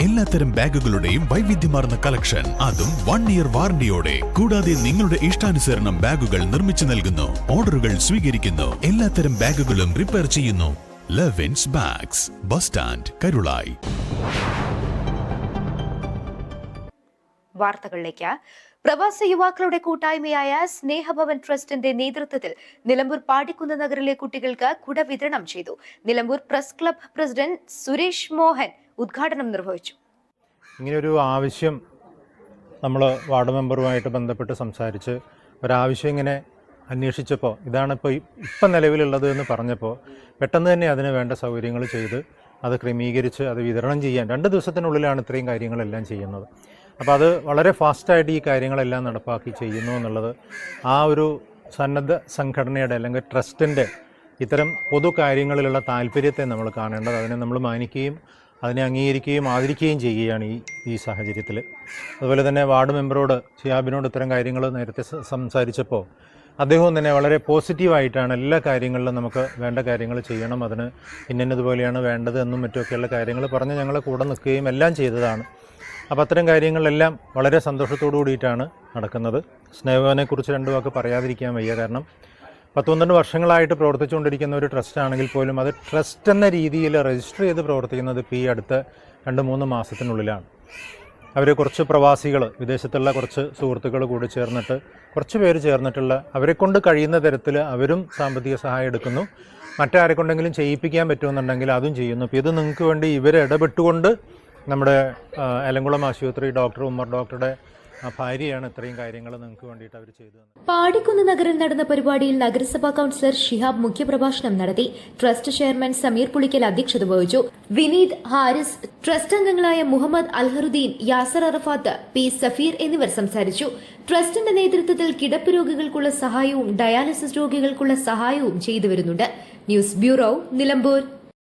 എല്ലാത്തരം ബാഗുകളുടെയും വൈവിധ്യമാർന്ന കളക്ഷൻ, അതും 1 ഇയർ വാറണ്ടിയോടെ. കൂടാതെ നിങ്ങളുടെ ഇഷ്ടാനുസരണം ബാഗുകൾ നിർമ്മിച്ചു നൽകുന്നു. ഓർഡറുകൾ സ്വീകരിക്കുന്നു. എല്ലാത്തരം ബാഗുകളും റിപ്പയർ ചെയ്യുന്നു. Levins bags, bus stand, Karulayi. വാർത്തകളിലേക്ക്. പ്രവാസി യുവാക്കളുടെ കൂട്ടായ്മയായ സ്നേഹഭവൻ ട്രസ്റ്റിന്റെ നേതൃത്വത്തിൽ നിലമ്പൂർ പാടിക്കുന്ന് നഗറിലെ കുട്ടികൾക്ക് കുട വിതരണം ചെയ്തു. Nilambur press club president Suresh Mohan ഉദ്ഘാടനം നിർവഹിച്ചു. ഇങ്ങനെയൊരു ആവശ്യം നമ്മൾ വാർഡ് മെമ്പറുമായിട്ട് ബന്ധപ്പെട്ട് സംസാരിച്ച് ഒരാവശ്യം ഇങ്ങനെ അന്വേഷിച്ചപ്പോൾ ഇതാണിപ്പോൾ ഇപ്പം നിലവിലുള്ളത് എന്ന് പറഞ്ഞപ്പോൾ പെട്ടെന്ന് തന്നെ അതിന് വേണ്ട സൗകര്യങ്ങൾ ചെയ്ത് അത് ക്രമീകരിച്ച് അത് വിതരണം ചെയ്യാൻ 2 ദിവസത്തിനുള്ളിലാണ് ഇത്രയും കാര്യങ്ങളെല്ലാം ചെയ്യുന്നത്. അപ്പോൾ അത് വളരെ ഫാസ്റ്റായിട്ട് ഈ കാര്യങ്ങളെല്ലാം നടപ്പാക്കി ചെയ്യുന്നു എന്നുള്ളത് ആ ഒരു സന്നദ്ധ സംഘടനയുടെ അല്ലെങ്കിൽ ട്രസ്റ്റിൻ്റെ ഇത്തരം പൊതു കാര്യങ്ങളിലുള്ള താല്പര്യത്തെ നമ്മൾ കാണേണ്ടത്. അതിനെ നമ്മൾ മാനിക്കുകയും അതിനെ അംഗീകരിക്കുകയും ആദരിക്കുകയും ചെയ്യുകയാണ് ഈ സാഹചര്യത്തിൽ. അതുപോലെ തന്നെ വാർഡ് മെമ്പറോട് ഷിയാബിനോട് ഇത്തരം കാര്യങ്ങൾ നേരത്തെ സംസാരിച്ചപ്പോൾ അദ്ദേഹവും തന്നെ വളരെ പോസിറ്റീവായിട്ടാണ് എല്ലാ കാര്യങ്ങളിലും നമുക്ക് വേണ്ട കാര്യങ്ങൾ ചെയ്യണം, അതിന് ഇന്നതുപോലെയാണ് വേണ്ടത് എന്നും മറ്റുമൊക്കെയുള്ള കാര്യങ്ങൾ പറഞ്ഞ് ഞങ്ങളെ കൂടെ നിൽക്കുകയും എല്ലാം ചെയ്തതാണ്. അപ്പോൾ അത്തരം കാര്യങ്ങളിലെല്ലാം വളരെ സന്തോഷത്തോടു കൂടിയിട്ടാണ് നടക്കുന്നത്. സ്നേഹഭവനെക്കുറിച്ച് 2 വാക്ക് പറയാതിരിക്കാൻ വയ്യ. കാരണം 10-12 വർഷങ്ങളായിട്ട് പ്രവർത്തിച്ചുകൊണ്ടിരിക്കുന്ന ഒരു ട്രസ്റ്റ് ആണെങ്കിൽ പോലും അത് ട്രസ്റ്റ് എന്ന രീതിയിൽ രജിസ്റ്റർ ചെയ്ത് പ്രവർത്തിക്കുന്നത് ഇപ്പോൾ ഈ അടുത്ത 2-3 മാസത്തിനുള്ളിലാണ്. അവർ കുറച്ച് പ്രവാസികൾ, വിദേശത്തുള്ള കുറച്ച് സുഹൃത്തുക്കൾ കൂടി ചേർന്നിട്ട് കുറച്ച് പേര് ചേർന്നിട്ടുള്ള അവരെ കൊണ്ട് കഴിയുന്ന തരത്തിൽ അവരും സാമ്പത്തിക സഹായം എടുക്കുന്നു. മറ്റാരെ കൊണ്ടെങ്കിലും ചെയ്യിപ്പിക്കാൻ പറ്റുമെന്നുണ്ടെങ്കിൽ അതും ചെയ്യുന്നു. അപ്പോൾ ഇത് നിങ്ങൾക്ക് വേണ്ടി ഇവരിടപെട്ടുകൊണ്ട് നമ്മുടെ എലങ്കുളം ആശുപത്രി ഡോക്ടർ ഉമ്മർ ഡോക്ടറുടെ ഭാര്യയാണ് ഇത്രയും കാര്യങ്ങൾ നിങ്ങൾക്ക് വേണ്ടിയിട്ട് അവർ ചെയ്തത്. പാടിക്കുന്ന് നഗറിൽ നടന്ന പരിപാടിയിൽ നഗരസഭാ കൌൺസിലർ ഷിഹാബ് മുഖ്യപ്രഭാഷണം നടത്തി. ട്രസ്റ്റ് ചെയർമാൻ സമീർ പുളിക്കൽ അധ്യക്ഷത വഹിച്ചു. വിനീത്, ഹാരിസ്, ട്രസ്റ്റ് അംഗങ്ങളായ മുഹമ്മദ് അൽഹറുദ്ദീൻ, യാസർ അറഫാത്ത്, പി സഫീർ എന്നിവർ സംസാരിച്ചു. ട്രസ്റ്റിന്റെ നേതൃത്വത്തിൽ കിടപ്പ് രോഗികൾക്കുള്ള സഹായവും ഡയാലിസിസ് രോഗികൾക്കുള്ള സഹായവും ചെയ്തുവരുന്നുണ്ട്. News bureau, Nilambur.